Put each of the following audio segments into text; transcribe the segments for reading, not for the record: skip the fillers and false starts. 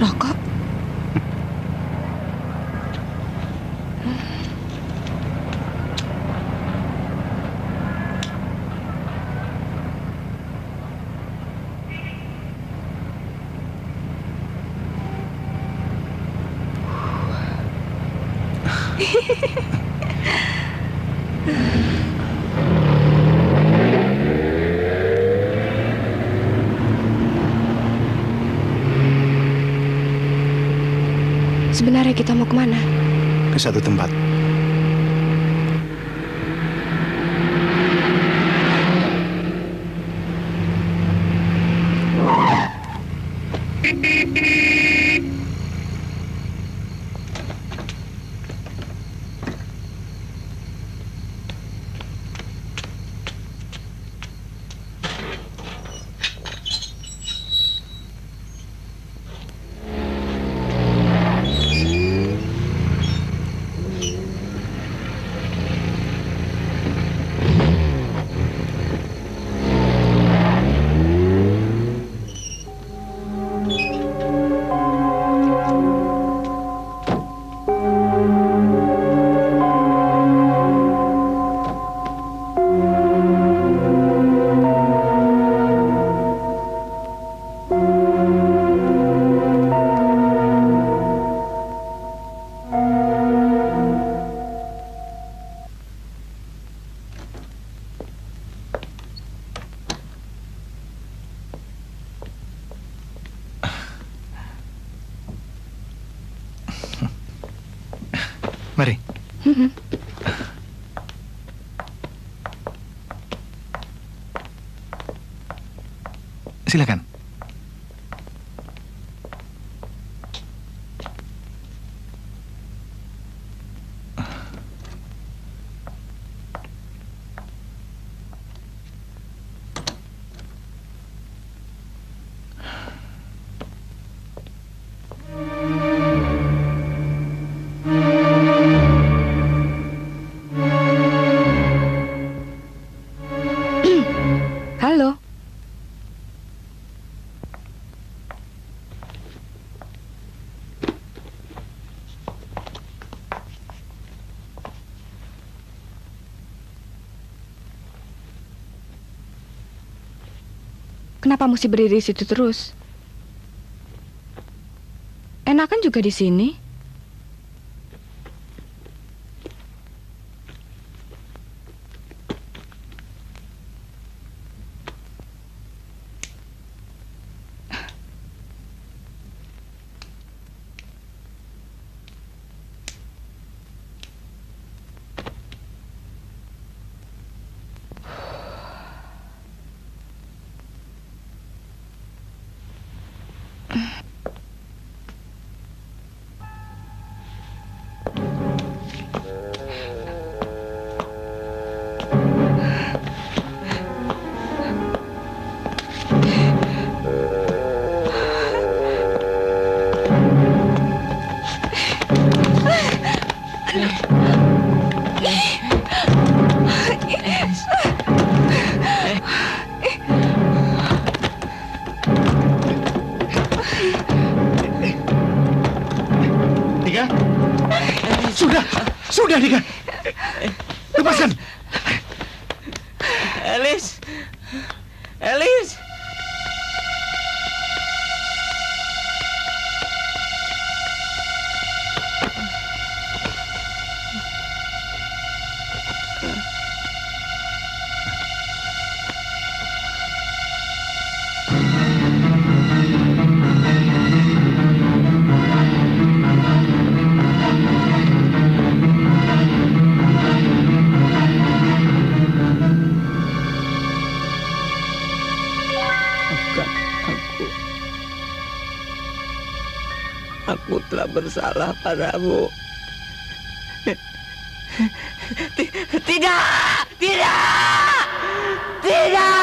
Rokok? Sebenarnya kita mau kemana? Ke satu tempat. Mari. Silakan. Halo. Kenapa mesti berdiri di situ terus? Enakan juga di sini. Dika? Sudah Dika. Lepaskan. Elis. Elis. Aku telah bersalah padamu. Tidak! Tidak! Tidak!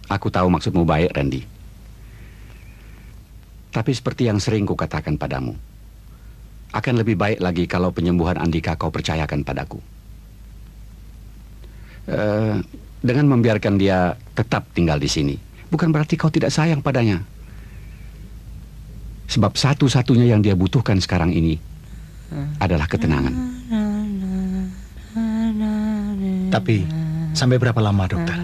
Aku tahu maksudmu baik, Randy. Tapi seperti yang sering kukatakan padamu, akan lebih baik lagi kalau penyembuhan Andika kau percayakan padaku. Dengan membiarkan dia tetap tinggal di sini, bukan berarti kau tidak sayang padanya. Sebab satu-satunya yang dia butuhkan sekarang ini adalah ketenangan. Tapi sampai berapa lama, dokter?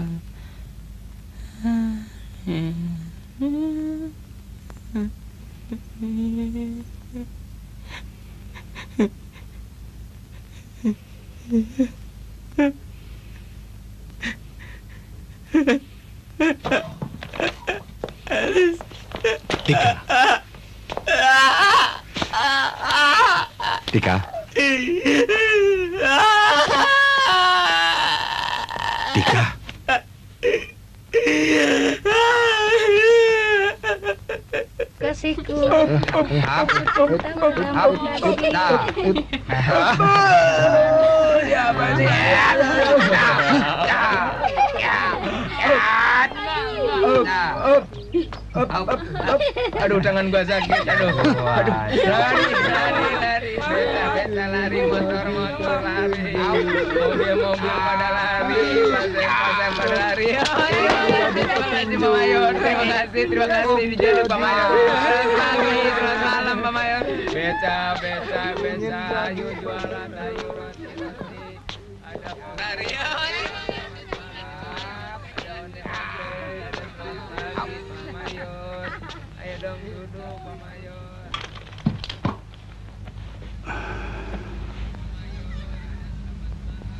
Tika. Tika. Tika. Kasihku. Aduh, tangan gua sakit. Aduh. Lari. Beta lari, motor lari. Mobil pada lari. Pasang pada lari. Terima kasih dijadi Pak Mayor. Selamat malam Pak Mayor. Beca, ayo jualan, ayo roti. Ada lari. Ayo dong duduk Pak Mayor.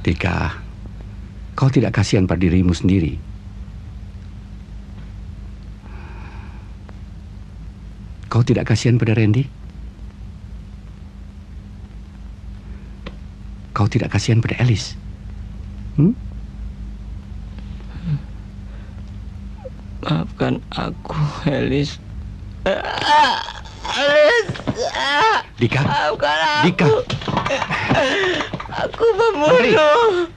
Tika, kau tidak kasihan pada dirimu sendiri. Kau tidak kasihan pada Randy? Kau tidak kasihan pada Alice? Maafkan aku, Alice. Alice. Dika. Maafkan aku. Dika. Aku pembunuh.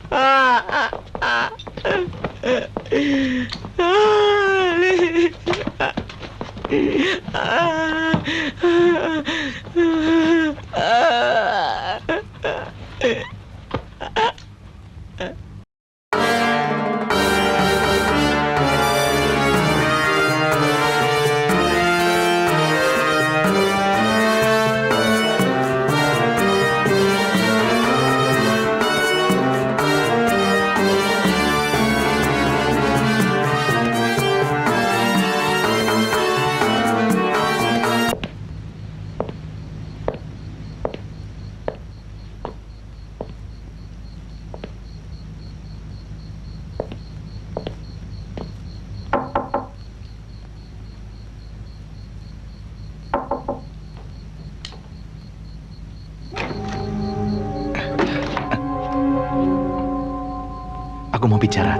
Aku mau bicara.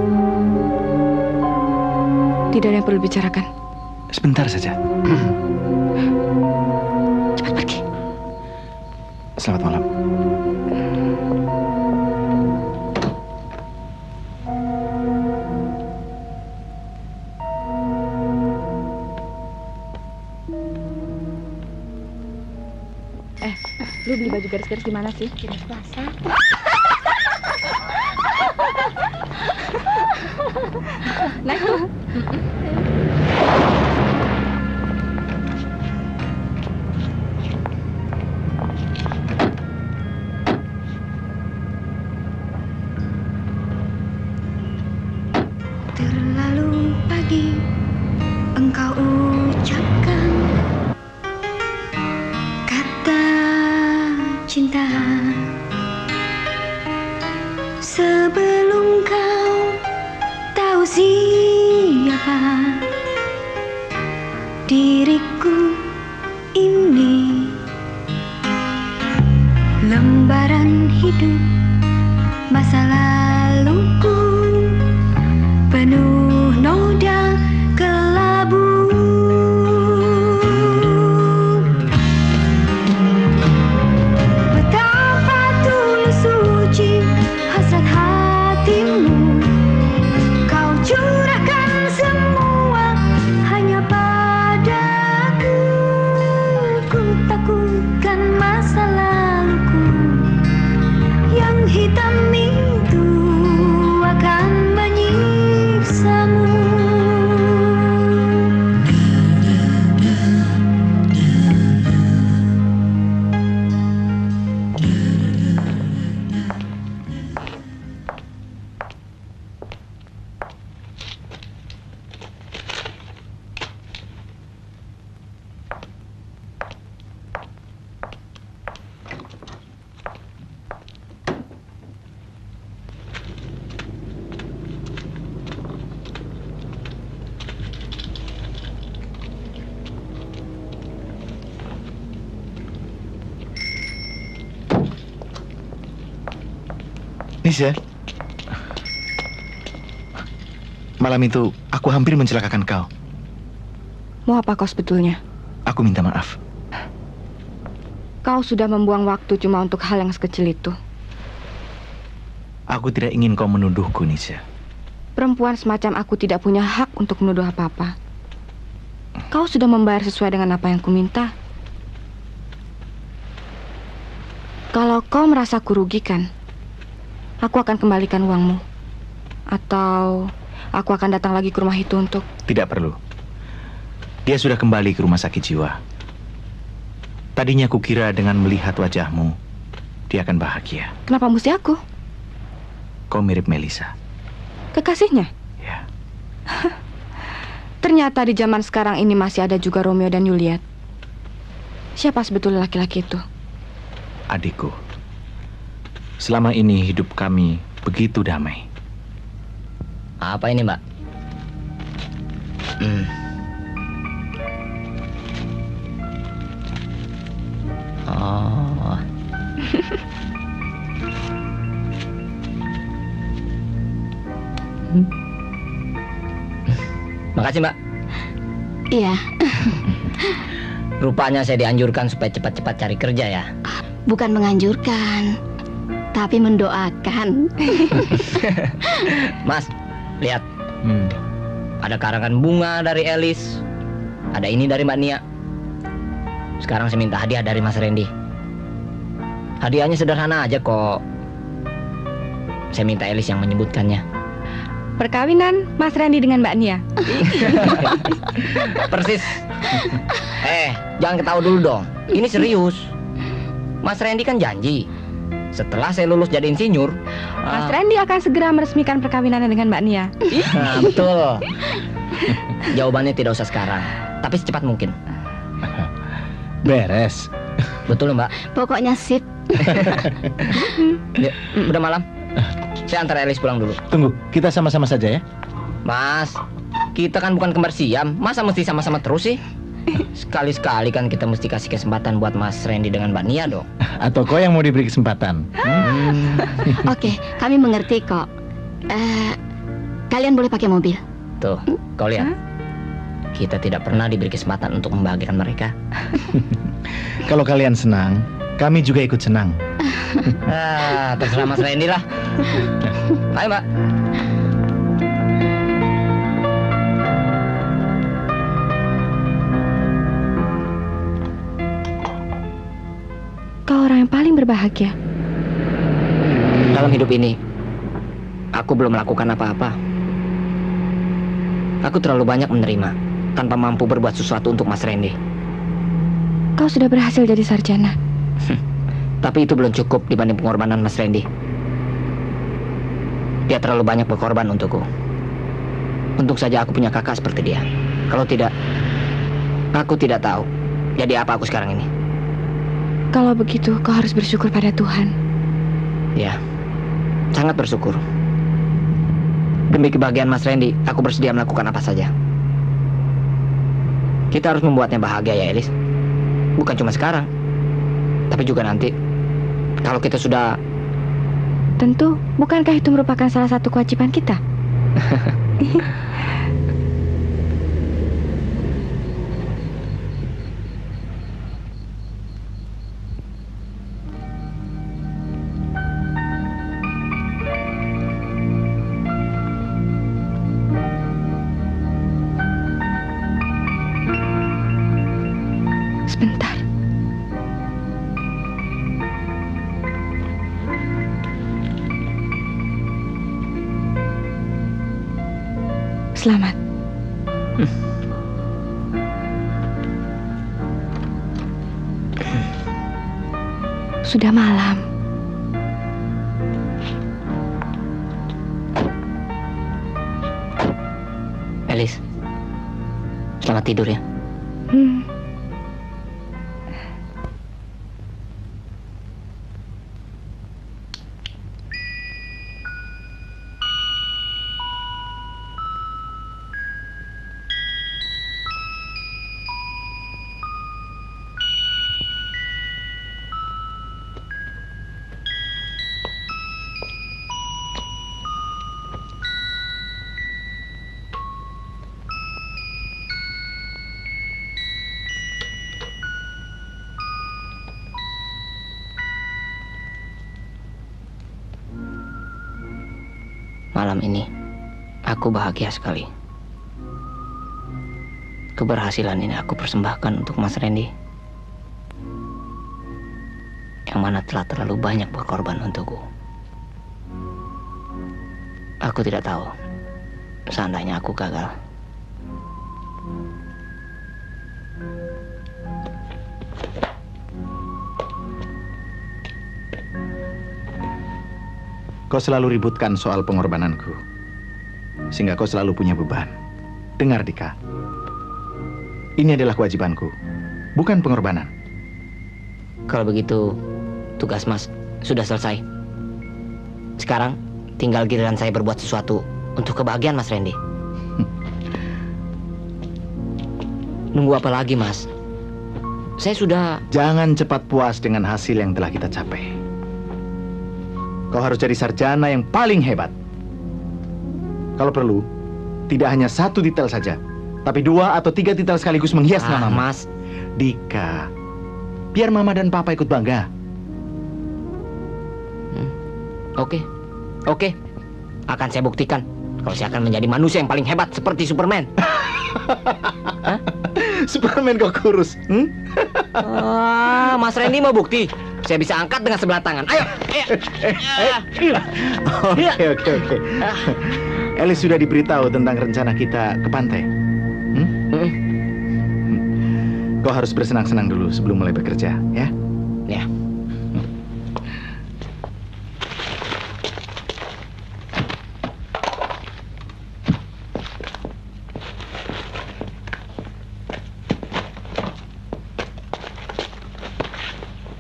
Tidak ada yang perlu bicarakan. Sebentar saja. Cepat pergi. Selamat malam. Lu beli baju garis-garis di mana sih? Di Plaza. Naik tuh. Terlalu pagi engkau ucapkan kata cinta, sebelum kau tahu siapa diriku ini. Lembaran hidup masa laluku penuh noda Nisha, malam itu aku hampir mencelakakan kau. Mau apa kau sebetulnya? Aku minta maaf. Kau sudah membuang waktu cuma untuk hal yang sekecil itu. Aku tidak ingin kau menuduhku, Nisha. Perempuan semacam aku tidak punya hak untuk menuduh apa-apa. Kau sudah membayar sesuai dengan apa yang kuminta. Kalau kau merasa kurugikan, aku akan kembalikan uangmu. Atau aku akan datang lagi ke rumah itu untuk... Tidak perlu. Dia sudah kembali ke rumah sakit jiwa. Tadinya aku kira dengan melihat wajahmu, dia akan bahagia. Kenapa mesti aku? Kau mirip Melissa. Kekasihnya? Ya. Ternyata di zaman sekarang ini masih ada juga Romeo dan Juliet. Siapa sebetulnya laki-laki itu? Adikku. Selama ini hidup kami begitu damai. Apa ini, Mbak? Oh. Makasih, Mbak. Iya, Rupanya saya dianjurkan supaya cepat-cepat cari kerja ya. bukan menganjurkan, tapi mendoakan. Mas, lihat. Ada karangan bunga dari Elis. Ada ini dari Mbak Nia. Sekarang saya minta hadiah dari Mas Randy. Hadiahnya sederhana aja kok. Saya minta Elis yang menyebutkannya. Perkawinan Mas Randy dengan Mbak Nia. Persis. Jangan ketawa dulu dong. Ini serius. Mas Randy kan janji setelah saya lulus jadi insinyur, Mas Randy akan segera meresmikan perkawinannya dengan Mbak Nia. Nah, betul. Jawabannya tidak usah sekarang, tapi secepat mungkin. Beres. Betul, Mbak. Pokoknya sip. Yuk, udah malam. Saya antar Elis pulang dulu. Tunggu, kita sama-sama saja ya. Mas, kita kan bukan kembar siam. Masa mesti sama-sama terus sih? Sekali-sekali kan kita mesti kasih kesempatan buat Mas Randy dengan Mbak Nia dong. Atau kau yang mau diberi kesempatan? Oke, kami mengerti kok. Kalian boleh pakai mobil. Tuh, kau lihat. Kita tidak pernah diberi kesempatan untuk membahagiakan mereka. Kalau kalian senang, kami juga ikut senang. Terserah Mas Randy lah. Ayo, Mbak. Kau orang yang paling berbahagia. Dalam hidup ini, aku belum melakukan apa-apa. Aku terlalu banyak menerima tanpa mampu berbuat sesuatu untuk Mas Randy. Kau sudah berhasil jadi sarjana. Tapi itu belum cukup dibanding pengorbanan Mas Randy. Dia terlalu banyak berkorban untukku. Untung saja aku punya kakak seperti dia. Kalau tidak, aku tidak tahu jadi apa aku sekarang ini. Kalau begitu, kau harus bersyukur pada Tuhan. Ya, sangat bersyukur. Demi kebahagiaan Mas Randy, aku bersedia melakukan apa saja. Kita harus membuatnya bahagia ya, Elis. Bukan cuma sekarang, tapi juga nanti. Kalau kita sudah... Tentu, bukankah itu merupakan salah satu kewajiban kita? Sebentar. Selamat. Sudah malam. Elis, selamat tidur ya. Malam ini aku bahagia sekali. Keberhasilan ini aku persembahkan untuk Mas Randy, yang mana telah terlalu banyak berkorban untukku. Aku tidak tahu seandainya aku gagal. Kau selalu ributkan soal pengorbananku, sehingga kau selalu punya beban. Dengar, Dika. Ini adalah kewajibanku, bukan pengorbanan. Kalau begitu, tugas Mas sudah selesai. Sekarang tinggal giliran saya berbuat sesuatu untuk kebahagiaan Mas Randy. Nunggu apa lagi, Mas? Saya sudah... Jangan cepat puas dengan hasil yang telah kita capai. Kau harus jadi sarjana yang paling hebat. Kalau perlu, tidak hanya 1 titel saja, tapi 2 atau 3 titel sekaligus menghias nama Mas. Dika, biar Mama dan Papa ikut bangga. Oke. Akan saya buktikan kalau saya akan menjadi manusia yang paling hebat seperti Superman. Superman kau kurus. Mas Randy mau bukti? Saya bisa angkat dengan sebelah tangan. Ayo. Oke. Elis sudah diberitahu tentang rencana kita ke pantai. Kau harus bersenang-senang dulu sebelum mulai bekerja, ya? Ya.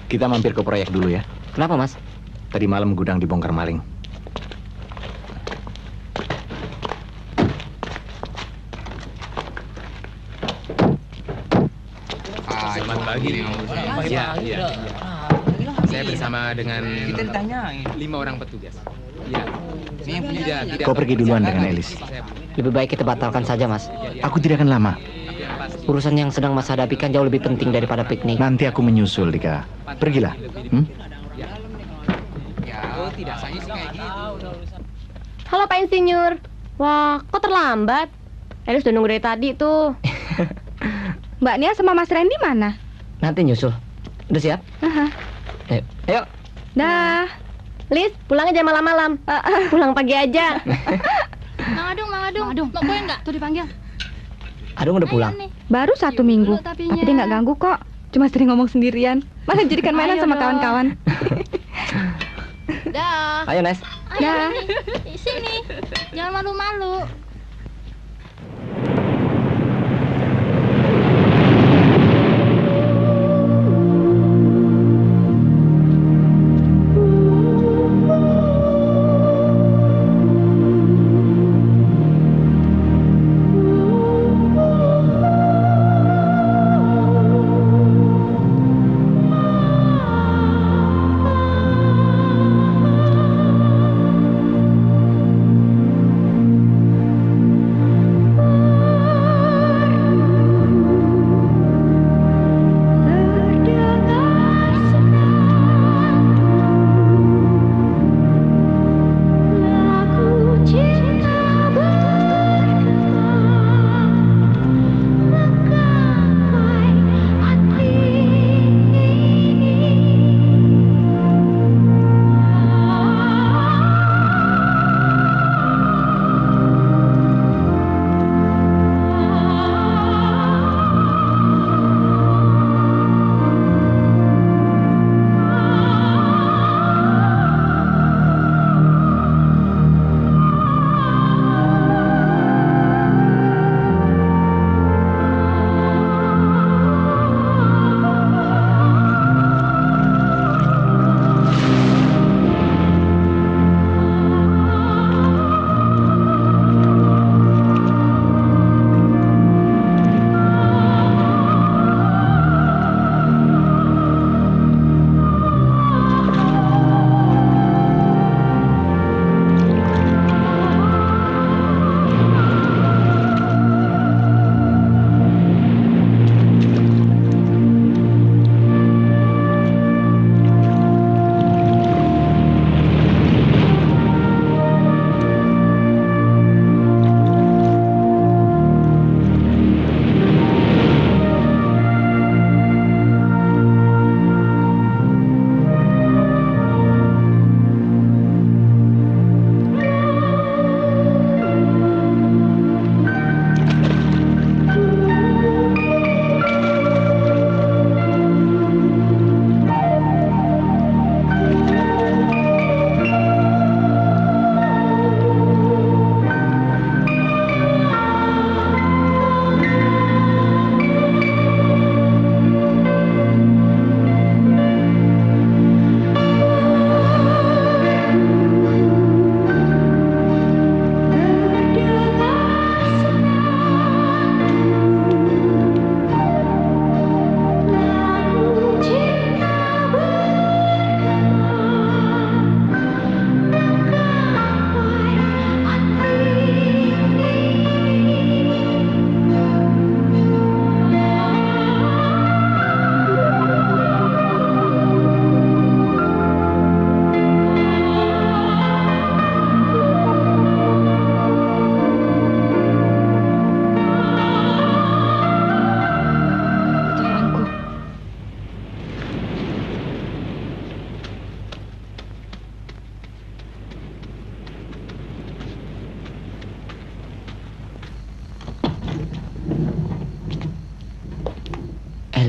Kita mampir ke proyek dulu ya. Kenapa, Mas? Tadi malam gudang dibongkar maling. Selamat pagi. Ya. Saya bersama dengan 5 orang petugas. Ya. Kau pergi duluan dengan Elis. Lebih baik kita batalkan saja, Mas. Aku tidak akan lama. Urusan yang sedang Mas hadapi kan jauh lebih penting daripada piknik. Nanti aku menyusul, Dika. Pergilah. Halo Pak Insinyur. Wah, kok terlambat? Elis udah nunggu dari tadi tuh. Mbak Nia sama Mas Randy mana? Nanti nyusul. Udah siap? Ayo. Dah. Lis, pulangnya jangan malam-malam. Pulang pagi aja. Mang Adung. Mau kue nggak? Tuh dipanggil. Adung udah pulang. Baru 1 minggu, tapi dia nggak ganggu kok. Cuma sering ngomong sendirian. Malah jadikan mainan sama kawan-kawan. Dah. Ayo, Nes. Dah. Sini. Jangan malu-malu.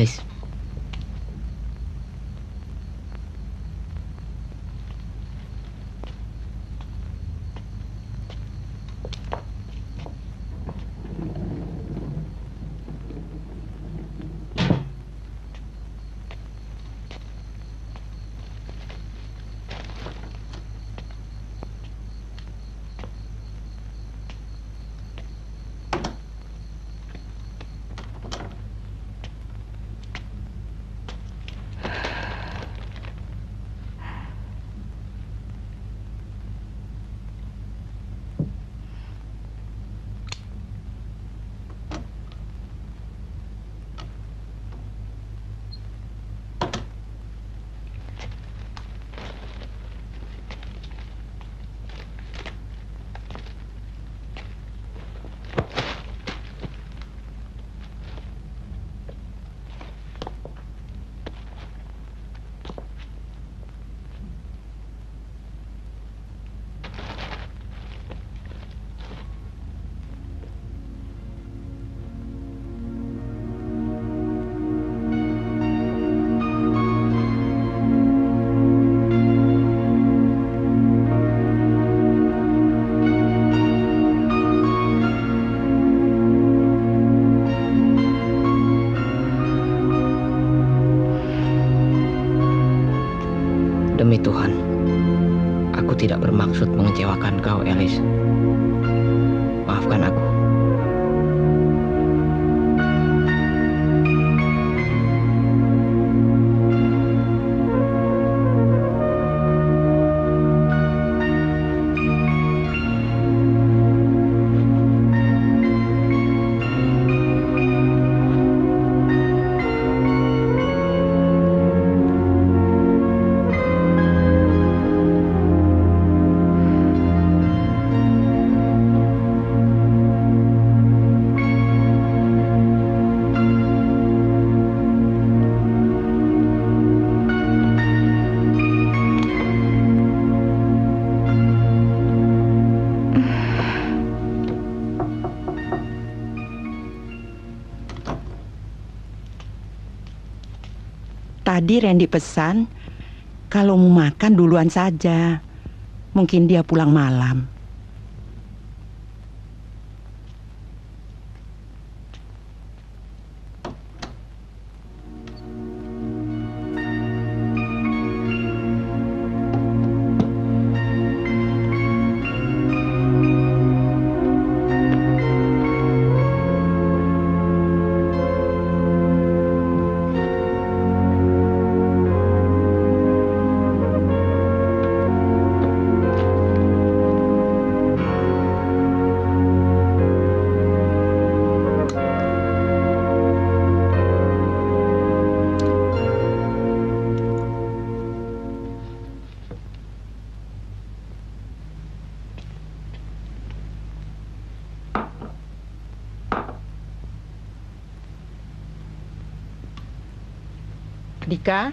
Elis. Demi Tuhan, aku tidak bermaksud mengecewakan kau, Elis. Maafkan aku. Tadi Randy pesan kalau mau makan duluan saja. Mungkin dia pulang malam. Dika,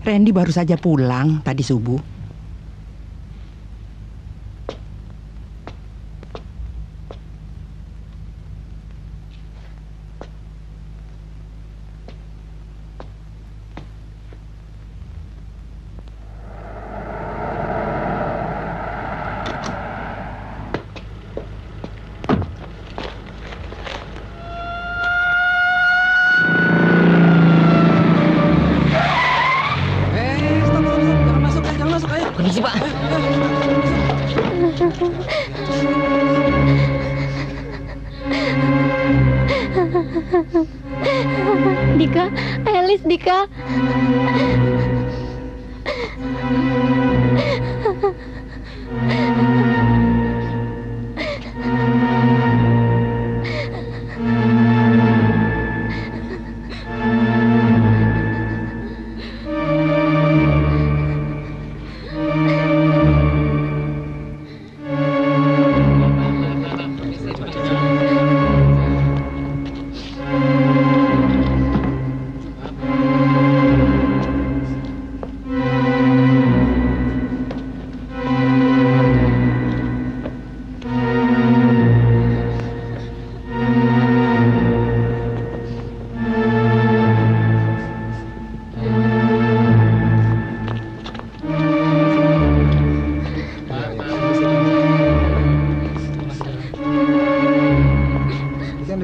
Randy baru saja pulang tadi subuh. Permisi, Pak. Dika, Elis, Dika.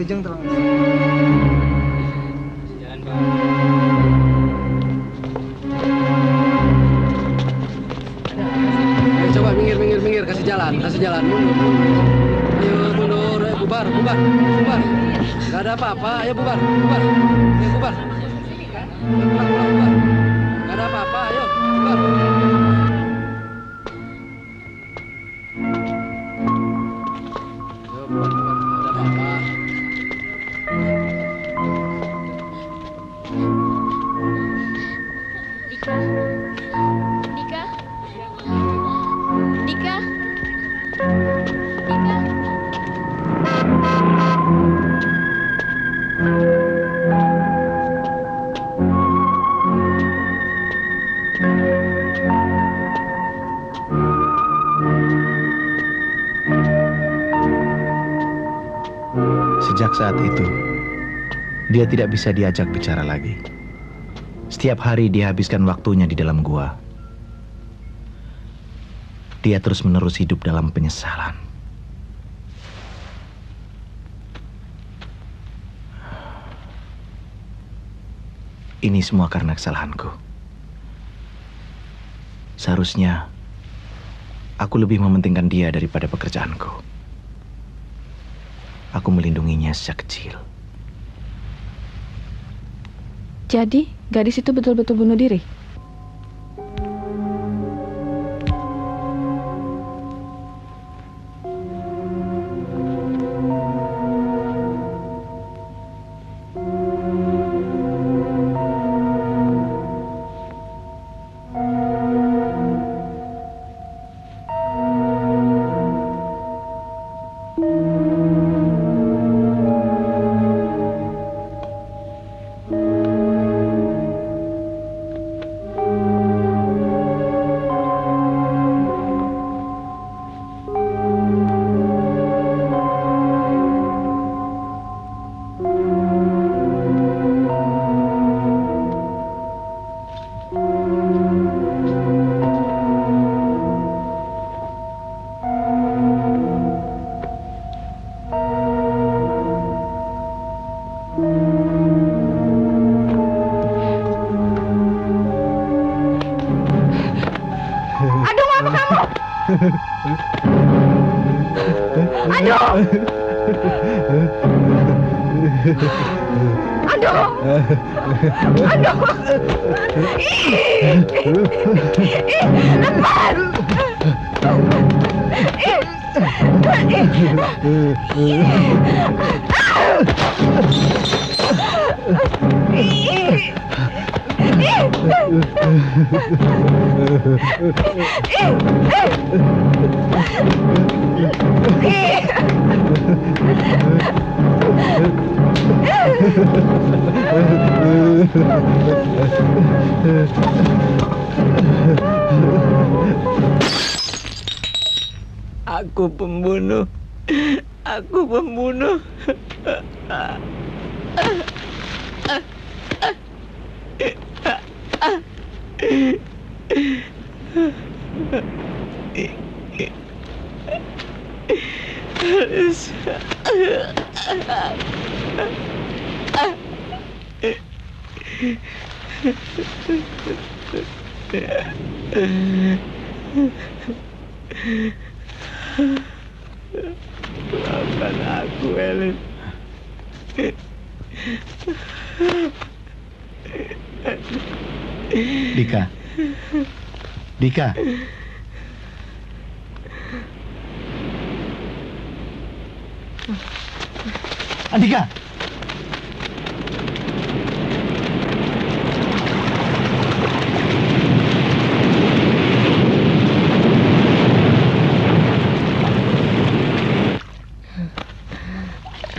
Wilujeng terang. Ayo coba minggir, kasih jalan, mundur. Ayo mundur, ayo bubar. Gak ada apa-apa, ayo bubar. Ayo bubar. Pulang. Gak ada apa-apa, ayo bubar. Sejak saat itu, dia tidak bisa diajak bicara lagi. Setiap hari dia habiskan waktunya di dalam gua. Dia terus-menerus hidup dalam penyesalan. Ini semua karena kesalahanku. Seharusnya aku lebih mementingkan dia daripada pekerjaanku. Aku melindunginya sejak kecil. Jadi, gadis itu betul-betul bunuh diri? Aku pembunuh. Maafkan aku, Elis. Dika. Andika.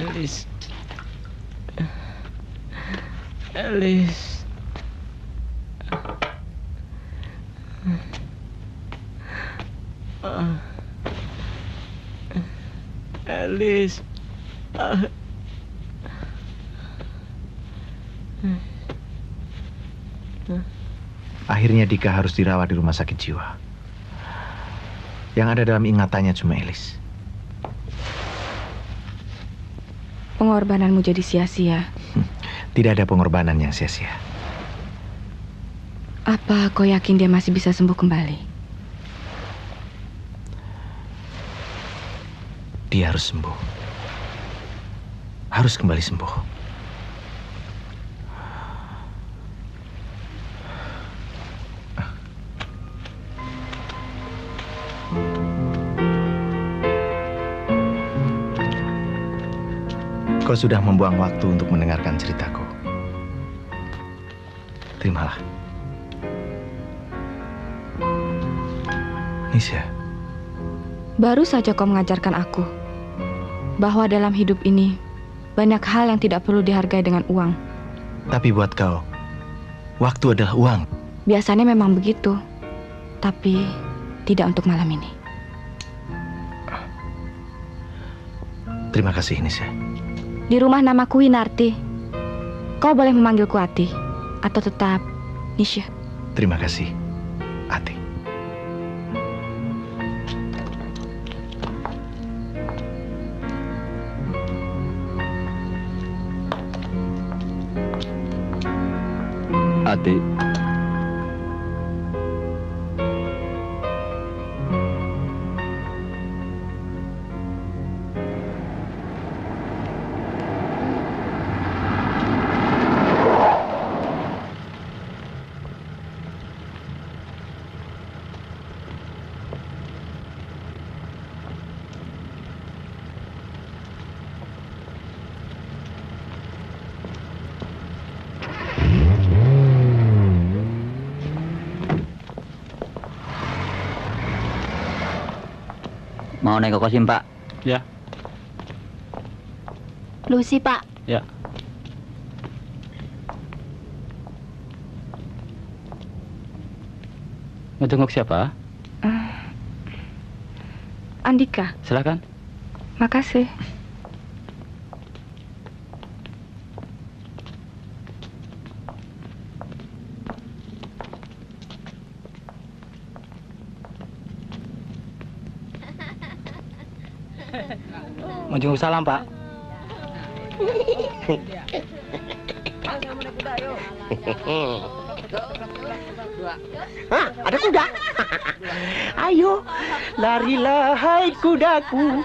Elis. Elis. Akhirnya Dika harus dirawat di rumah sakit jiwa. Yang ada dalam ingatannya cuma Elis. pengorbananmu jadi sia-sia. Tidak ada pengorbanan yang sia-sia. Apa kau yakin dia masih bisa sembuh kembali? Dia harus sembuh. Harus kembali sembuh. Kau sudah membuang waktu untuk mendengarkan ceritaku. Terimalah. Nisha. Baru saja kau mengajarkan aku bahwa dalam hidup ini banyak hal yang tidak perlu dihargai dengan uang. Tapi buat kau, waktu adalah uang. Biasanya memang begitu, tapi tidak untuk malam ini. Terima kasih, Nisha. Di rumah namaku Winarti. Kau boleh memanggilku Ati atau tetap Nisha. Terima kasih, Ati. Ati. Mau naik ke kosim, Pak? Ya. Lucy, Pak. Ya. Mau jenguk siapa? Andika. Silakan. Makasih. Mau jenguk salam, Pak. Hah, ada kuda. Ayo, larilah hai kudaku.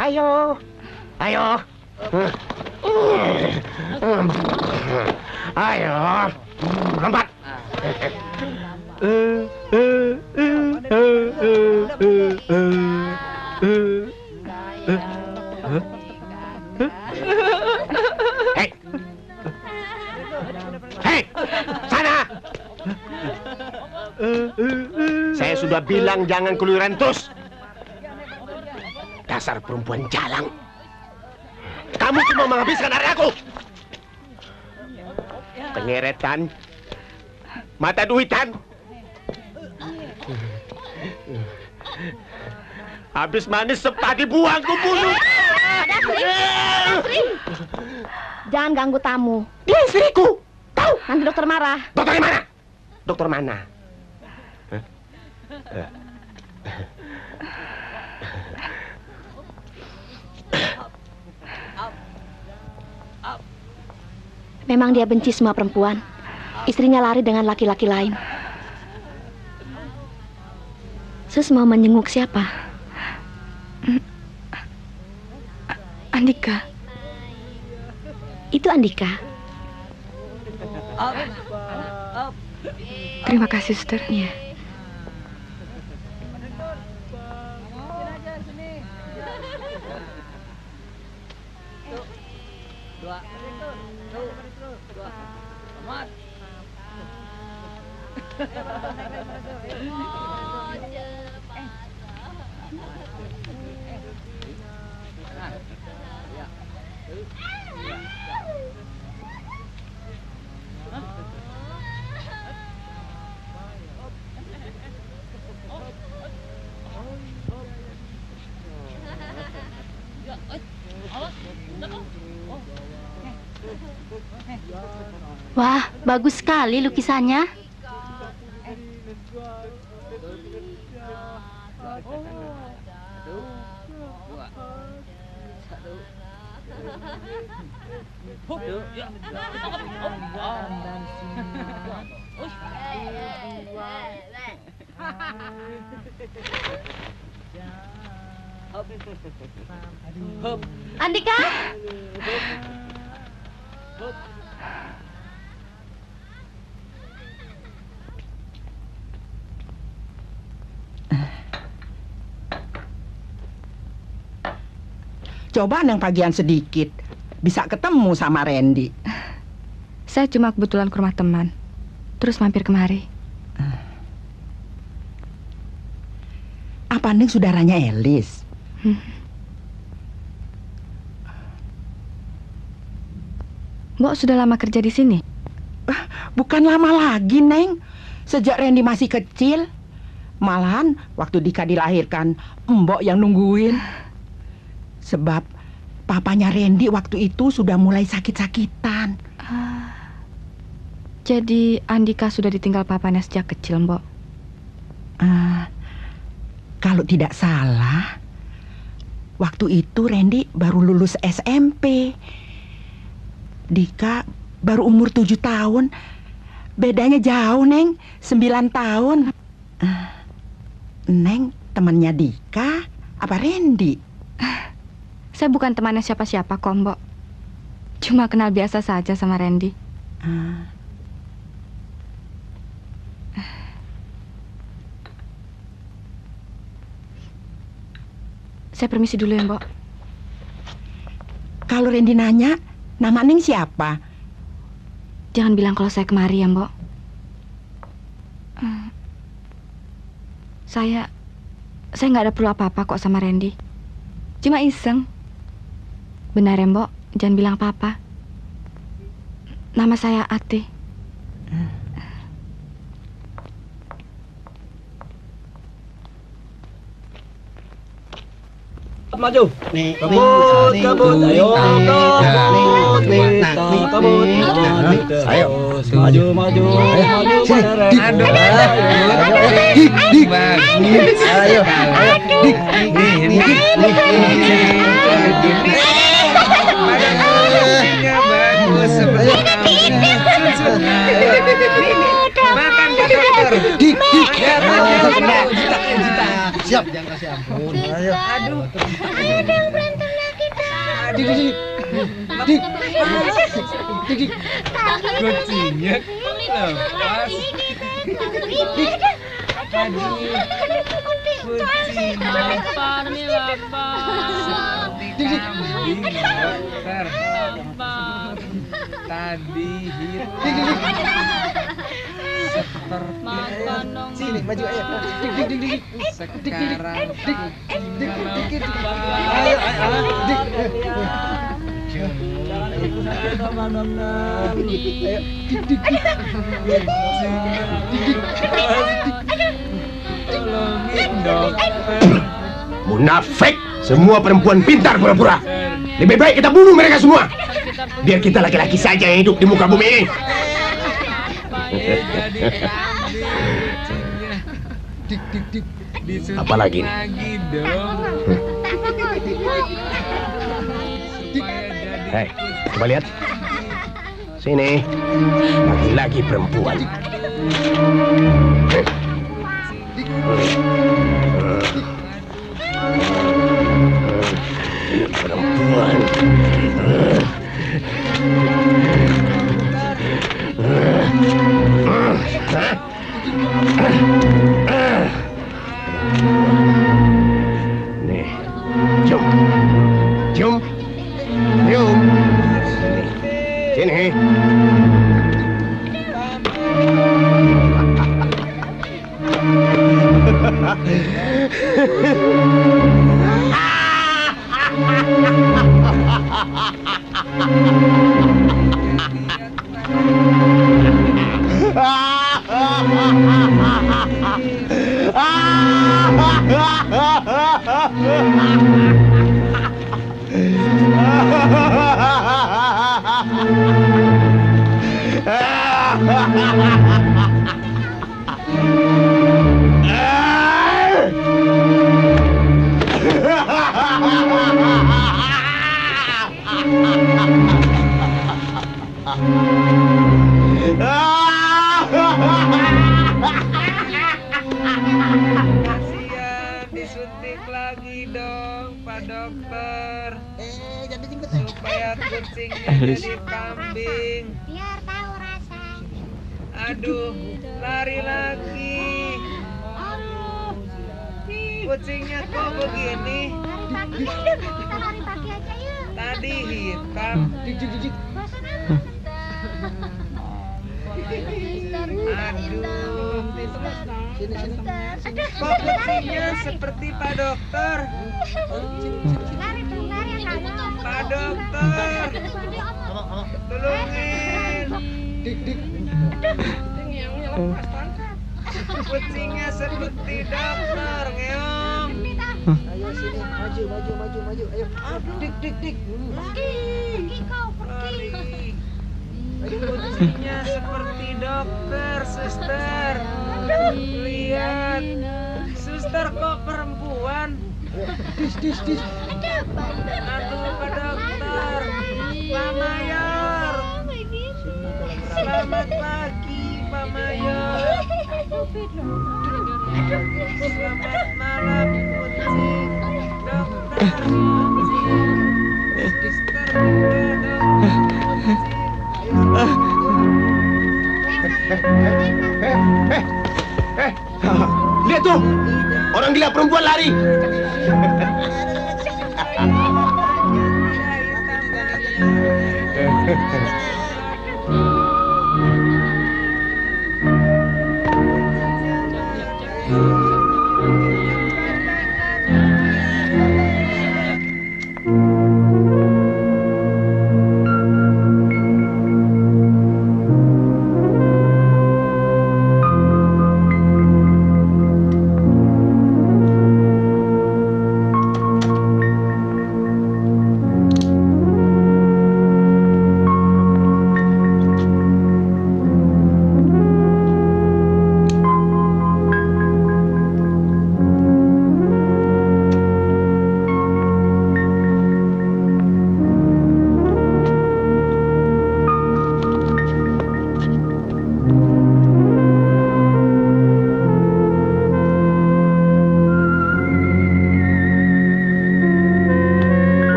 Ayo, ayo. Ayo, lompat. Hei, hei, sana. Saya sudah bilang jangan keluyuran terus. Dasar perempuan jalang. Kamu cuma menghabiskan hari aku. Pengeretan, mata duitan. Habis manis sepadi buang ku bunuh. Dasri. Jangan ganggu tamu. Dia istriku. Tahu? Nanti dokter marah. Dokter mana? Dokter mana? Memang dia benci semua perempuan. Istrinya lari dengan laki-laki lain. Sus mau menjenguk siapa? Andika. Itu Andika. Terima kasih, Suster. Iya. Wah, bagus sekali lukisannya. Andika. Coba yang pagian sedikit, bisa ketemu sama Randy. Saya cuma kebetulan ke rumah teman, terus mampir kemari. Apa Neng saudaranya Elis? Mbok sudah lama kerja di sini? Bukan lama lagi, Neng. Sejak Randy masih kecil. Malahan waktu Dika dilahirkan, Mbok yang nungguin. Sebab papanya Randy waktu itu sudah mulai sakit-sakitan. Jadi Andika sudah ditinggal papanya sejak kecil, Mbok? Kalau tidak salah, waktu itu Randy baru lulus SMP. Dika baru umur 7 tahun. Bedanya jauh, Neng. 9 tahun. Neng temannya Dika apa Randy? Saya bukan temannya siapa-siapa kok, Mbok. Cuma kenal biasa saja sama Randy. Saya permisi dulu ya, Mbok. Kalau Randy nanya, nama Neng siapa? Jangan bilang kalau saya kemari ya, Mbok. Saya nggak ada perlu apa-apa kok sama Randy. Cuma iseng. Benar ya, Mbok? Jangan bilang apa-apa. Nama saya Ati. Maju. Kabut. Ayo. Kabut. Ayo. Maju. Dik. Ayo. Dik. Bagus makan dokter. Dik. Siap, jangan kasih ampun. Ayo. Aduh. Ada yang berantem lagi, Dik. Kucingnya lepas. Dik. Aduh. Kucing lapar nih, lapar. Kambing, dokter. Tadi hitam. Makan dong. Sini maju ayo. Dik. Sekarang dik. Ayo. Dik. Tolongin dokter. Munafik. Semua perempuan pintar pura-pura. Lebih baik kita bunuh mereka semua. Biar kita laki-laki saja yang hidup di muka bumi ini. Apa lagi nih? Hei, coba lihat. Sini. Lagi-lagi perempuan. Perempuan. Nih, jom. Sini. suntik lagi dong, Pak Dokter. Supaya kucingnya jadi kambing. Biar tahu rasa. Aduh, lari lagi. Kucingnya kok begini? Lari pagi aja, kita lari pagi aja yuk. Tadi hitam. Aduh, Sini. kok kucingnya seperti Pak Dokter? Lari ya kamu. Pak Dokter, tolongin. Kucingnya seperti dokter, ngeong. Ayo sini, maju. Ayo. Dik. Pergi kau, pergi. Kucingnya seperti dokter, suster. Lihat, suster kok perempuan? Dis. Aduh, Pak Dokter. Pak Mayor. Selamat pagi, Pak Mayor. Selamat malam, kucing. Dokter, kucing. Suster, Lihat tuh, orang gila perempuan lari.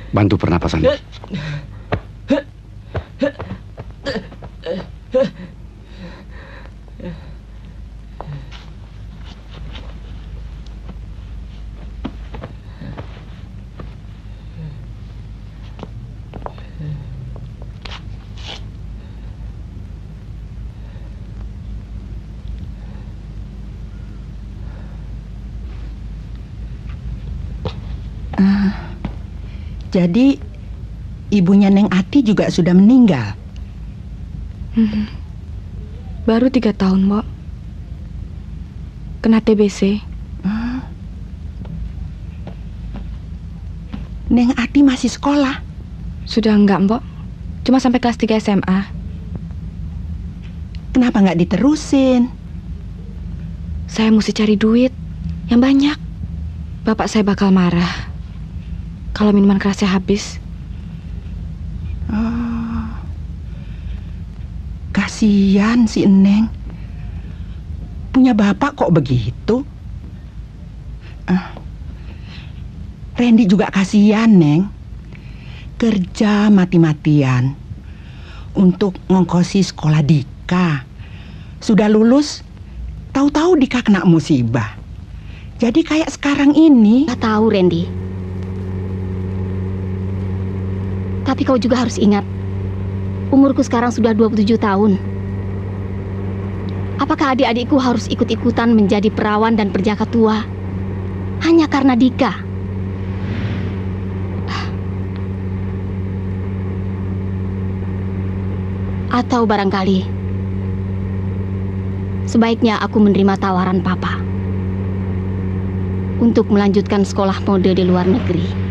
Bantu pernapasan. Jadi ibunya Neng Ati juga sudah meninggal. Baru 3 tahun, Mbok. Kena TBC. Neng Ati masih sekolah? Sudah enggak, Mbok. Cuma sampai kelas 3 SMA. Kenapa nggak diterusin? Saya mesti cari duit yang banyak. Bapak saya bakal marah kalau minuman kerasnya habis. Oh, kasihan si Neng. Punya bapak kok begitu? Randy juga kasihan, Neng. Kerja mati-matian untuk ngongkosi sekolah Dika. Sudah lulus, tahu-tahu Dika kena musibah. Jadi kayak sekarang ini. Gak tahu, Randy. Tapi kau juga harus ingat, umurku sekarang sudah 27 tahun. Apakah adik-adikku harus ikut-ikutan menjadi perawan dan perjaka tua hanya karena Dika? Atau barangkali sebaiknya aku menerima tawaran Papa untuk melanjutkan sekolah mode di luar negeri.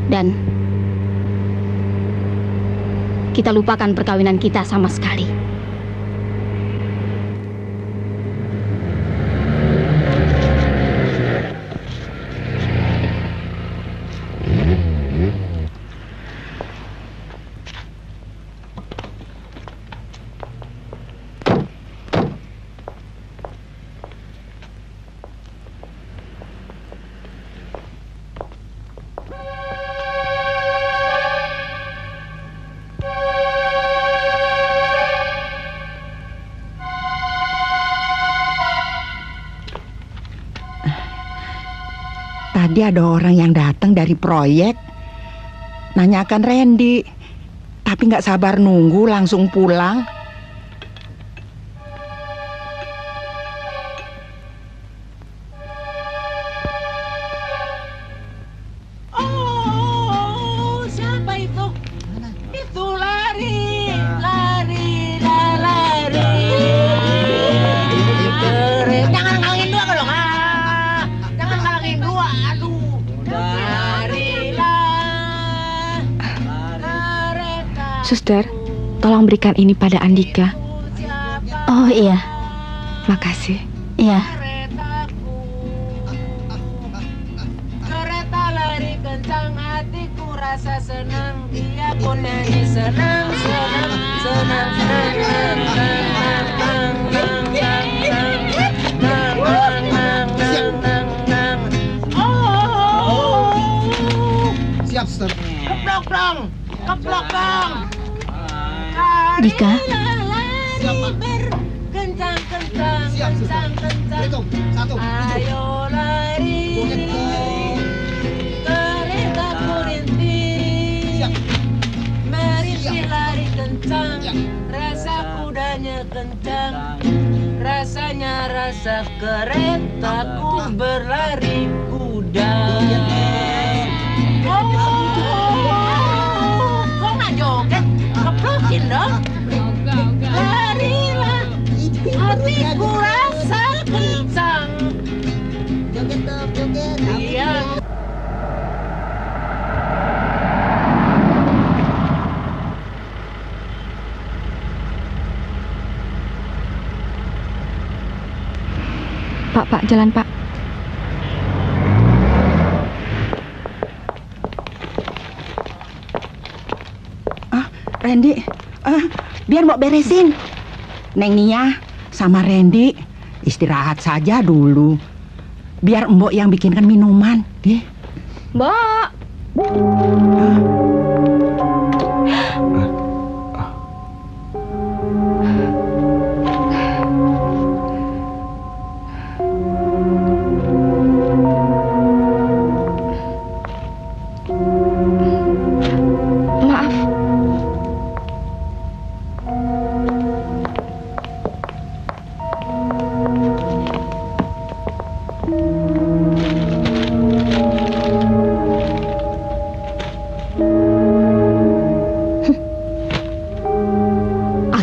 Dan kita lupakan perkawinan kita sama sekali. Tadi ada orang yang datang dari proyek, nanyakan Randy, tapi nggak sabar nunggu, langsung pulang. Oh, siapa itu? Itu lari, lari, lari. Jangan ngalangin dua kalau nggak. Jangan ngalangin dua, aduh. Suster, tolong berikan ini pada Andika. Oh iya. Makasih. Iya. Kereta lari kencang, hatiku rasa senang. Dia pun nyanyi senang, senang, senang, senang, Siap, Suster. keplok dong, keplok dong. Dika. Berkencang-kencang, kencang-kencang. Ayo lari, keretaku rintik. Merintih lari kencang, rasa kudanya kencang. Rasanya rasa keretaku berlari kuda. Kok nggak joget? Keplokin dong. Larilah, hatiku rasa kencang. Joget dong, joget. Iya. Pak, jalan Pak. Randy, biar Mbok beresin. Neng Nia sama Randy istirahat saja dulu. Biar Mbok yang bikinkan minuman, deh. Mbok.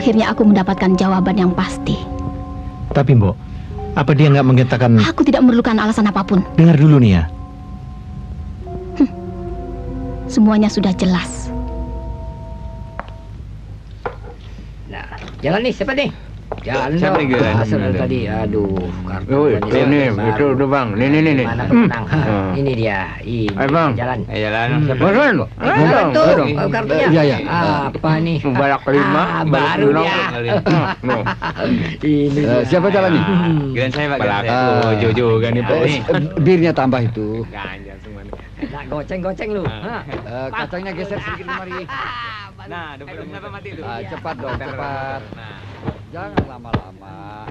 Akhirnya aku mendapatkan jawaban yang pasti. Tapi Mbok, apa dia nggak mengatakan... Aku tidak memerlukan alasan apapun. Dengar dulu Nia. Semuanya sudah jelas. Nah, jalan nih, siapa nih? Jalan Siapa nih, Gan? Asal tadi, aduh, kartu. Ini, itu udah bang. Nih. Mana pemenang? Ini dia. Ini Ayo bang. jalan. Jalan. Jalan tuh, kartunya. Iya. Apa nih? Balak 5. Baru ya. Ini. Siapa jalan nih? Giliran saya Pak. Balak 7 juga nih Pak. Birnya tambah itu. Ganjar semua nih. Nah, goceng lu. Kacangnya geser sedikit mari. Nah, belum sampai mati tuh. Cepat dong, cepat. Jangan lama-lama.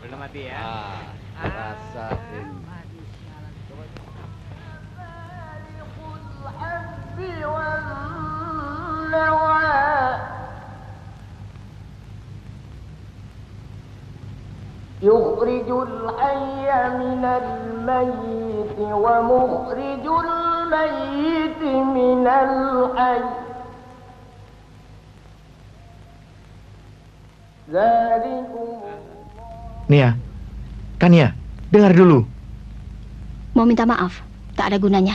Belum mati ya. Rasain. يخرج الحي من الميت ومخرج الميت من الحي Nia, kan Nia, dengar dulu. Mau minta maaf, tak ada gunanya.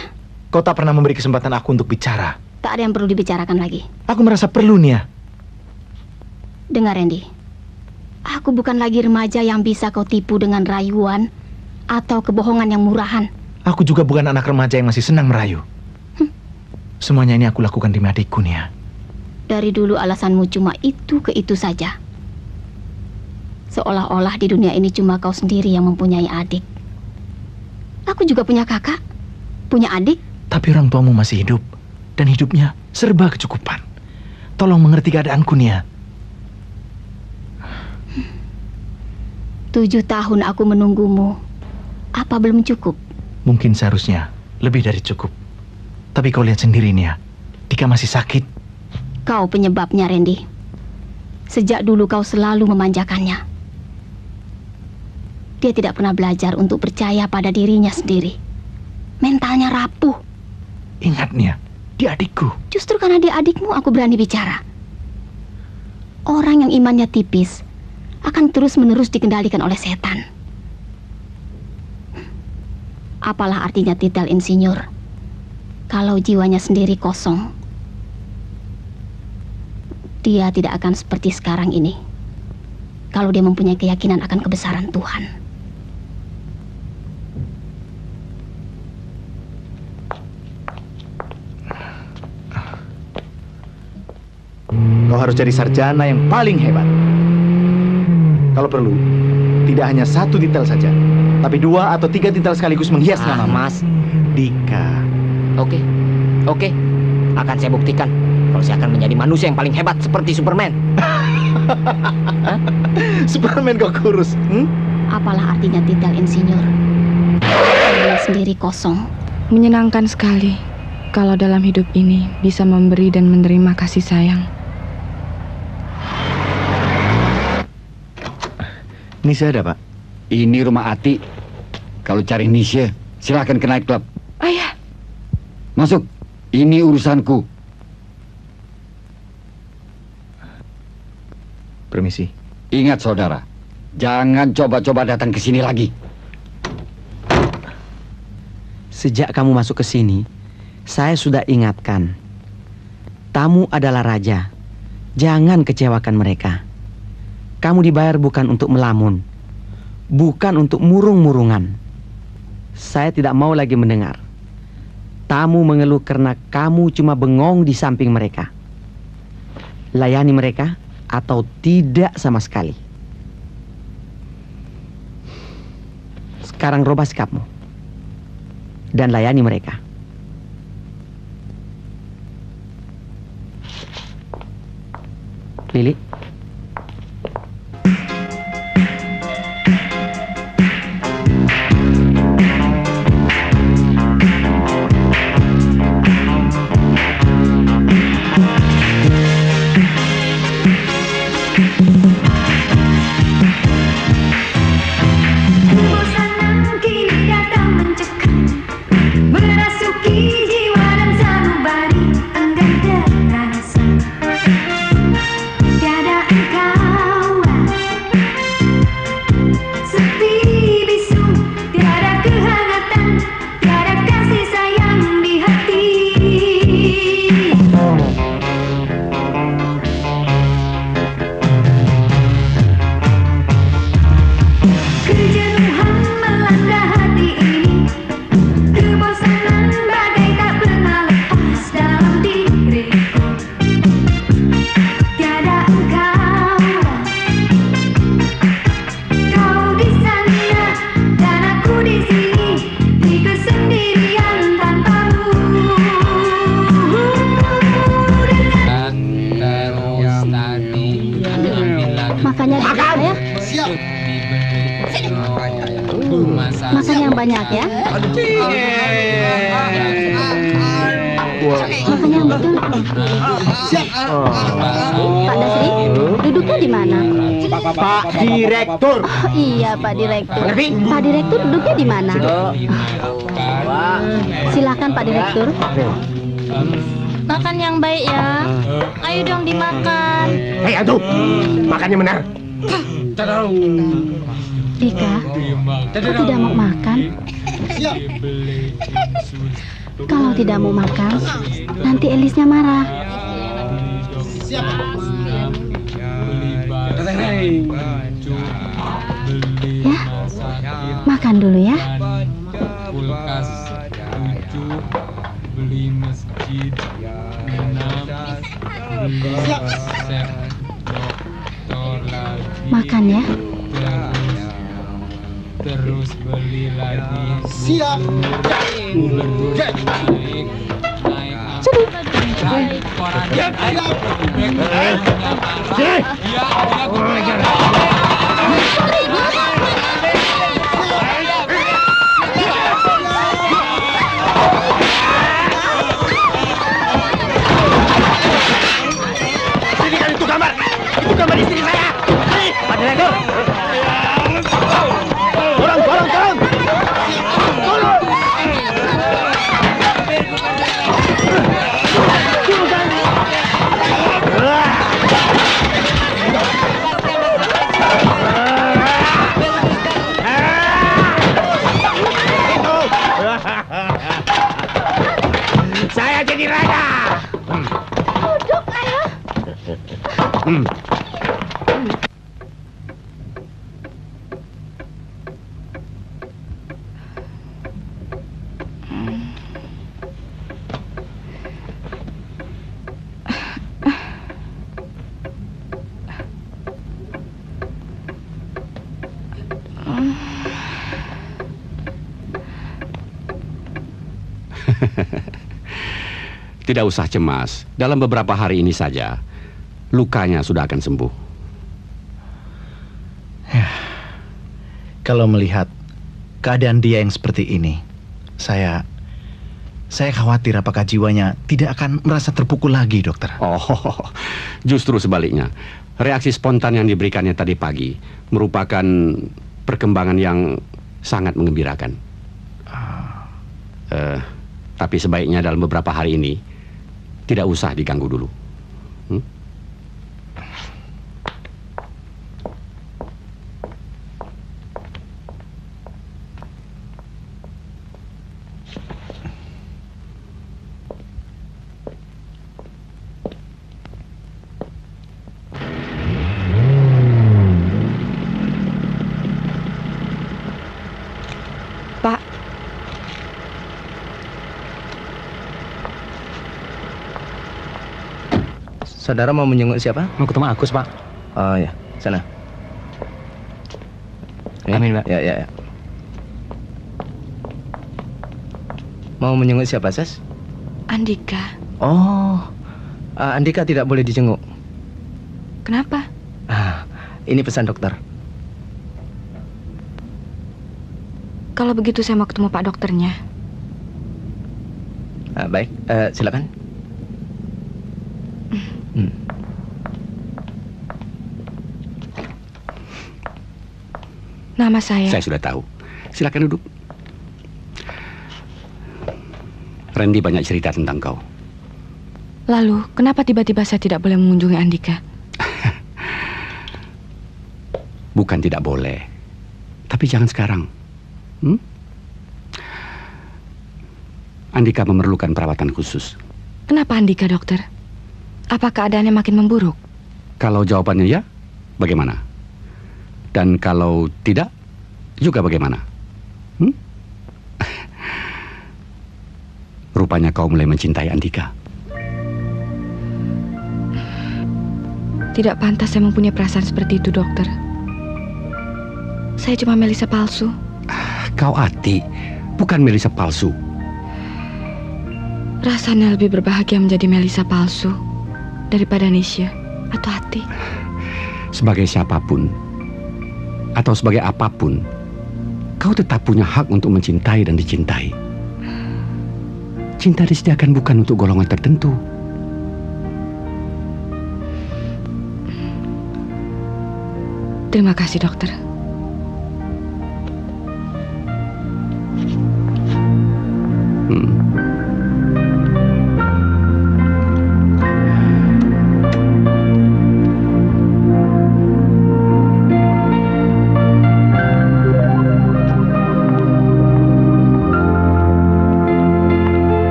Kau tak pernah memberi kesempatan aku untuk bicara. Tak ada yang perlu dibicarakan lagi. Aku merasa perlu, Nia. Dengar, Randy. Aku bukan lagi remaja yang bisa kau tipu dengan rayuan atau kebohongan yang murahan. Aku juga bukan anak remaja yang masih senang merayu. Semuanya ini aku lakukan demi adikku, Nia. Dari dulu alasanmu cuma itu ke itu saja. Seolah-olah di dunia ini cuma kau sendiri yang mempunyai adik. Aku juga punya kakak, punya adik. Tapi orang tuamu masih hidup, dan hidupnya serba kecukupan. Tolong mengerti keadaanku, Nia. 7 tahun aku menunggumu. Apa belum cukup? Mungkin seharusnya lebih dari cukup. Tapi kau lihat sendiri, Nia. Dika masih sakit. Kau penyebabnya, Randy. Sejak dulu kau selalu memanjakannya. Dia tidak pernah belajar untuk percaya pada dirinya sendiri. Mentalnya rapuh. Ingat, Nia, dia adikku. Justru karena dia adikmu aku berani bicara. Orang yang imannya tipis akan terus-menerus dikendalikan oleh setan. Apalah artinya titel insinyur kalau jiwanya sendiri kosong? Dia tidak akan seperti sekarang ini kalau dia mempunyai keyakinan akan kebesaran Tuhan. Kau harus jadi sarjana yang paling hebat. Kalau perlu, tidak hanya 1 titel saja, tapi 2 atau 3 titel sekaligus menghias nama Mas. Dika. Oke. Akan saya buktikan kalau saya akan menjadi manusia yang paling hebat seperti Superman. Superman kok kurus? Apalah artinya titel insinyur? Dia sendiri kosong. Menyenangkan sekali kalau dalam hidup ini bisa memberi dan menerima kasih sayang. Nisha ada, Pak? Ini rumah Ati. Kalau cari Nisha, silahkan ke night club. Ayah. Masuk. Ini urusanku. Permisi. Ingat, saudara. Jangan coba-coba datang ke sini lagi. Sejak kamu masuk ke sini, saya sudah ingatkan. Tamu adalah raja. Jangan kecewakan mereka. Kamu dibayar bukan untuk melamun, bukan untuk murung-murungan. Saya tidak mau lagi mendengar tamu mengeluh karena kamu cuma bengong di samping mereka. layani mereka atau tidak sama sekali. Sekarang rubah sikapmu dan layani mereka. Lili. Makan yang banyak ya. Makan yang betul. Pak Dasri, duduknya di mana? Pak Direktur. Oh, iya, Pak Direktur. Pak Direktur duduknya di mana? Silakan Pak Direktur. Makan yang baik ya. Ayo dong dimakan. Hei, antum, makannya benar. Dika, kau tidak mau makan? Kalau tidak mau makan, nanti Elisnya marah. Ya, makan dulu ya. Kulkas 7, beli masjid 6, beli resep dokter lagi. Makan ya. Terus beli lagi. Siap. Naik koran. Ini kan itu gambar istri saya. Pak Direktur. Tolong. Saya jadi raja. Duduk, ayo. Tidak usah cemas. Dalam beberapa hari ini saja, lukanya sudah akan sembuh. Ya, kalau melihat keadaan dia yang seperti ini, saya khawatir apakah jiwanya tidak akan merasa terpukul lagi, dokter. Oh, justru sebaliknya. Reaksi spontan yang diberikannya tadi pagi merupakan perkembangan yang sangat menggembirakan. Tapi sebaiknya dalam beberapa hari ini tidak usah diganggu dulu. Pak. Saudara mau menjenguk siapa? Mau ketemu Agus, Pak. Oh ya, sana. Amin, Pak. Ya. Mau menjenguk siapa, Ses? Andika. Oh, Andika tidak boleh dijenguk. Kenapa? Ini pesan dokter. Kalau begitu saya mau ketemu Pak dokternya. Baik, silakan. Nama saya. Saya sudah tahu. Silakan duduk. Randy banyak cerita tentang kau. Lalu, kenapa tiba-tiba saya tidak boleh mengunjungi Andika? Bukan tidak boleh, tapi jangan sekarang. Andika memerlukan perawatan khusus. Kenapa Andika, dokter? Apa keadaannya makin memburuk? Kalau jawabannya ya, bagaimana? Dan kalau tidak, juga bagaimana? Rupanya kau mulai mencintai Andika. Tidak pantas saya mempunyai perasaan seperti itu, dokter. Saya cuma Melisa palsu. Kau Ati, bukan Melisa palsu. Rasanya lebih berbahagia menjadi Melisa palsu daripada Nisha atau Ati. Sebagai siapapun atau sebagai apapun, kau tetap punya hak untuk mencintai dan dicintai. Cinta disediakan bukan untuk golongan tertentu. Terima kasih, dokter.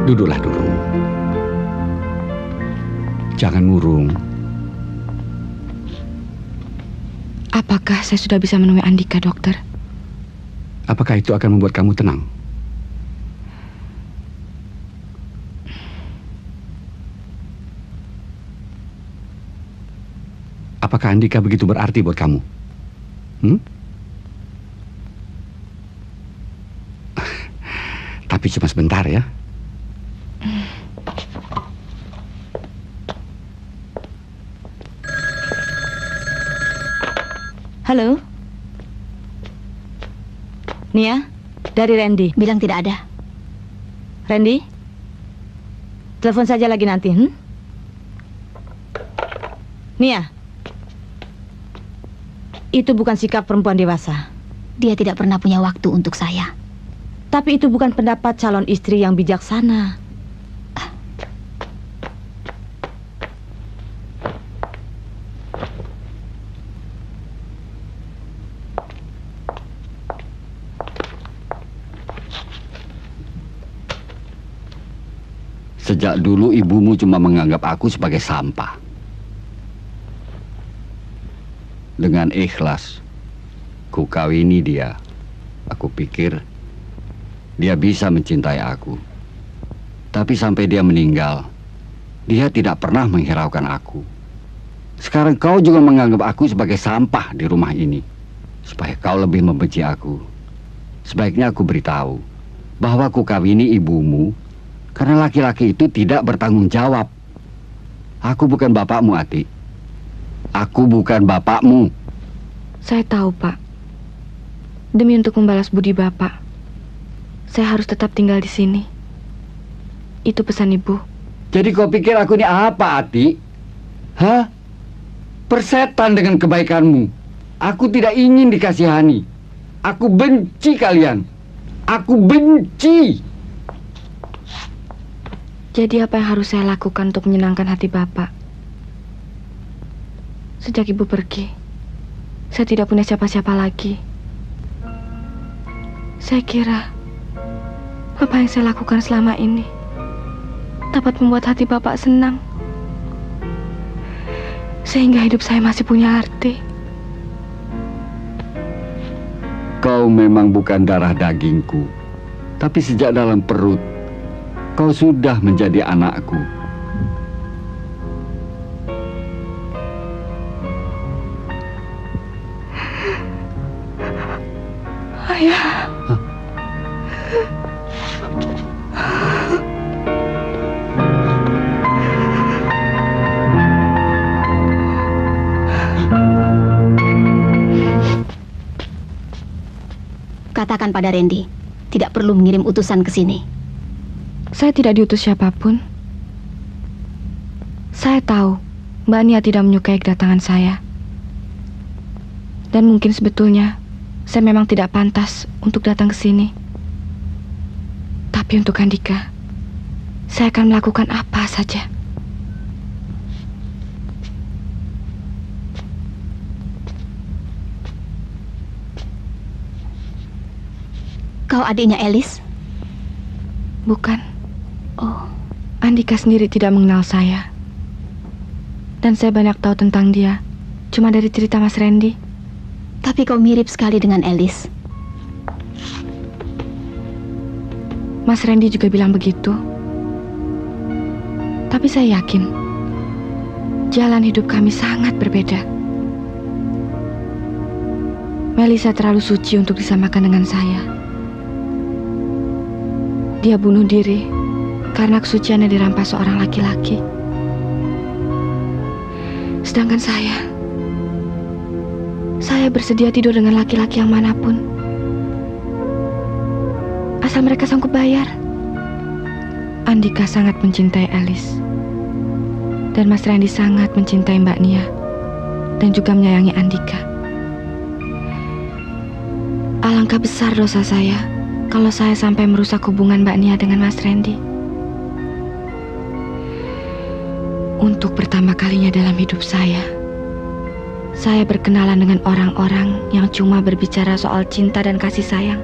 Duduklah dulu. Jangan murung. Apakah saya sudah bisa menemui Andika, dokter? Apakah itu akan membuat kamu tenang? Apakah Andika begitu berarti buat kamu? Tapi cuma sebentar ya. Halo? Nia, dari Randy. Bilang tidak ada. Randy? Telepon saja lagi nanti, Nia, itu bukan sikap perempuan dewasa. Dia tidak pernah punya waktu untuk saya. Tapi itu bukan pendapat calon istri yang bijaksana. Sejak dulu ibumu cuma menganggap aku sebagai sampah. Dengan ikhlas, ku kawini dia. Aku pikir dia bisa mencintai aku. Tapi sampai dia meninggal, dia tidak pernah menghiraukan aku. Sekarang kau juga menganggap aku sebagai sampah di rumah ini. Supaya kau lebih membenci aku, sebaiknya aku beritahu bahwa ku kawini ibumu karena laki-laki itu tidak bertanggung jawab. Aku bukan bapakmu, Ati. Aku bukan bapakmu. Saya tahu, Pak. Demi untuk membalas budi Bapak, saya harus tetap tinggal di sini. Itu pesan Ibu. Jadi kau pikir aku ini apa, Ati? Hah? Persetan dengan kebaikanmu. Aku tidak ingin dikasihani. Aku benci kalian. Aku benci. Jadi apa yang harus saya lakukan untuk menyenangkan hati Bapak? Sejak Ibu pergi, saya tidak punya siapa-siapa lagi. Saya kira apa yang saya lakukan selama ini dapat membuat hati Bapak senang, sehingga hidup saya masih punya arti. Kau memang bukan darah dagingku, tapi sejak dalam perut, kau sudah menjadi anakku. Ayah. Katakan pada Randy, tidak perlu mengirim utusan ke sini. Saya tidak diutus siapapun. Saya tahu Mbak Nia tidak menyukai kedatangan saya. Dan mungkin sebetulnya saya memang tidak pantas untuk datang ke sini. Tapi untuk Andika, saya akan melakukan apa saja. Kau adiknya Elis? Bukan. Oh. Andika sendiri tidak mengenal saya. Dan saya banyak tahu tentang dia cuma dari cerita Mas Randy. Tapi kau mirip sekali dengan Elis. Mas Randy juga bilang begitu. Tapi saya yakin jalan hidup kami sangat berbeda. Melisa terlalu suci untuk disamakan dengan saya. Dia bunuh diri karena kesuciannya dirampas seorang laki-laki. Sedangkan saya bersedia tidur dengan laki-laki yang manapun, asal mereka sanggup bayar. Andika sangat mencintai Elis, dan Mas Randy sangat mencintai Mbak Nia, dan juga menyayangi Andika. Alangkah besar dosa saya kalau saya sampai merusak hubungan Mbak Nia dengan Mas Randy. Untuk pertama kalinya dalam hidup saya berkenalan dengan orang-orang yang cuma berbicara soal cinta dan kasih sayang,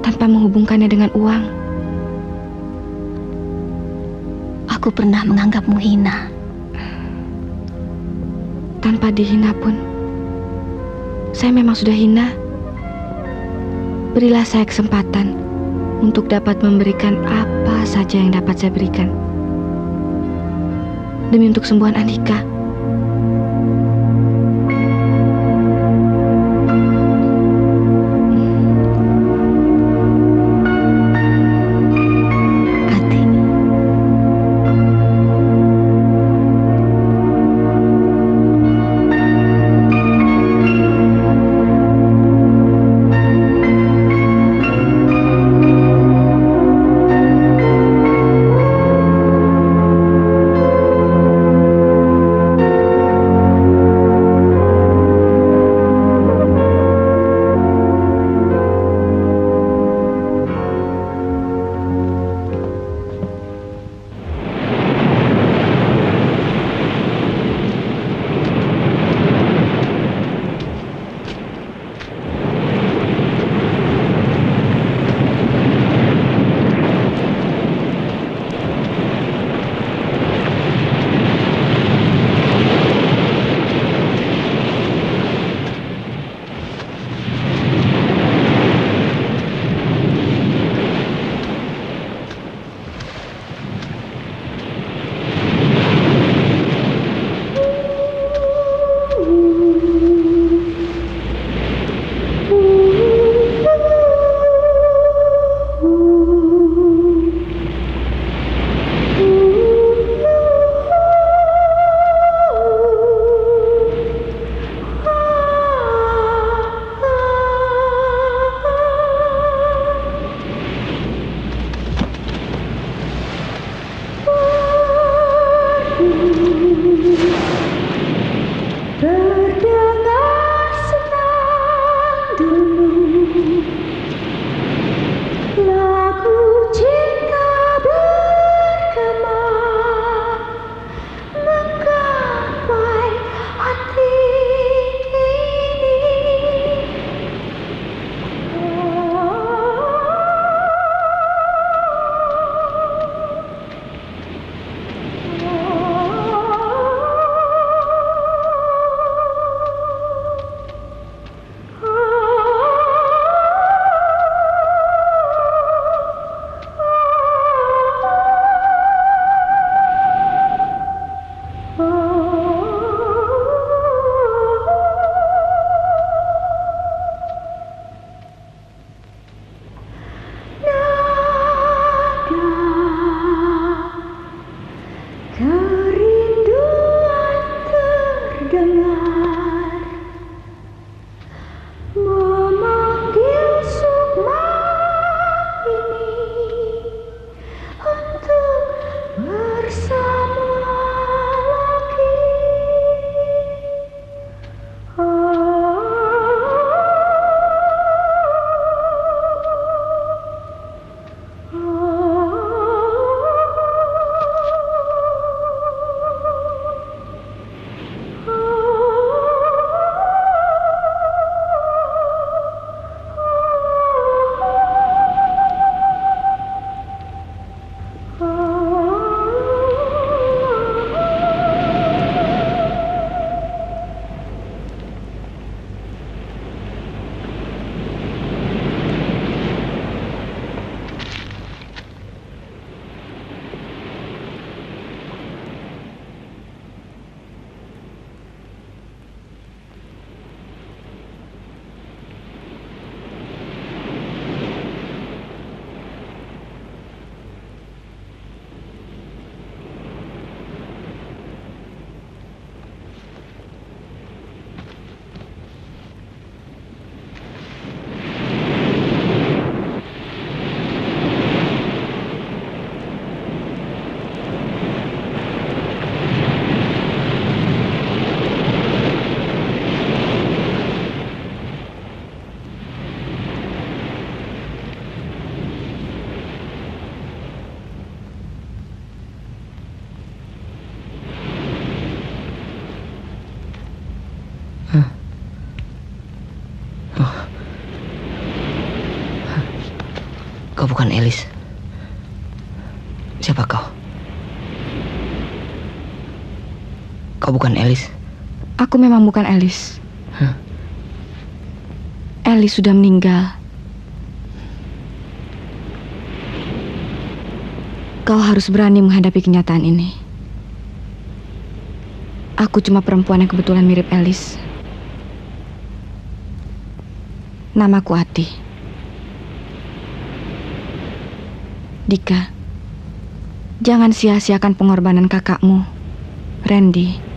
tanpa menghubungkannya dengan uang. Aku pernah menganggapmu hina. Tanpa dihina pun, saya memang sudah hina. Berilah saya kesempatan untuk dapat memberikan apa saja yang dapat saya berikan demi untuk kesembuhan Andika. bukan Elis. Siapa kau? Kau bukan Elis. Aku memang bukan Elis. Hah? Elis sudah meninggal. Kau harus berani menghadapi kenyataan ini. Aku cuma perempuan yang kebetulan mirip Elis. Namaku Ati. Dika, jangan sia-siakan pengorbanan kakakmu, Randy.